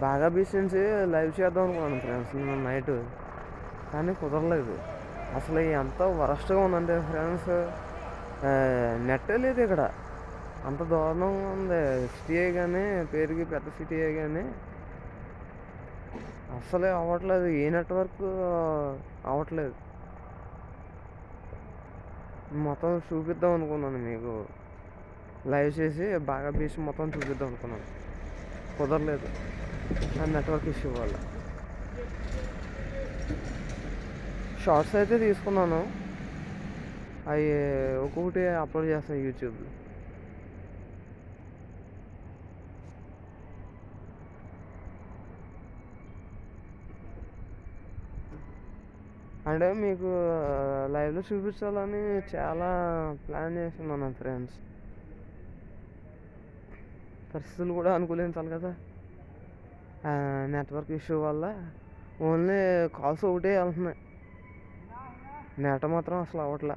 బాగా బీచ్ నుంచి లైవ్ చేద్దాం అనుకున్నాను ఫ్రెండ్స్ నిన్న నైట్, కానీ కుదరలేదు. అసలు ఎంత వరస్ట్గా ఉందంటే ఫ్రెండ్స్, నెట్టే లేదు ఇక్కడ. అంత దారుణంగా ఉంది. సిటీయే కానీ, పేరుకి పెద్ద సిటీయే కానీ అస్సలే అవ్వట్లేదు. ఏ నెట్వర్క్ అవ్వట్లేదు. మొత్తం చూపిద్దాం అనుకున్నాను మీకు, లైవ్ చేసి బాగా బీచ్ మొత్తం చూపిద్దాం అనుకున్నాను, కుదరలేదు ఆ నెట్వర్క్ ఇష్యూ వల్ల. షార్ట్స్ అయితే తీసుకున్నాను, అవి ఒక్కొక్కటి అప్లోడ్ చేస్తాను యూట్యూబ్లో. అంటే మీకు లైవ్లో చూపించాలని చాలా ప్లాన్ చేస్తున్నాను ఫ్రెండ్స్. పరిస్థితులు కూడా అనుకూలించాలి కదా. నెట్వర్క్ ఇష్యూ వల్ల ఓన్లీ కాల్స్ ఒకటే వెళ్తున్నాయి, నెట్ మాత్రం అసలు అవ్వట్లే.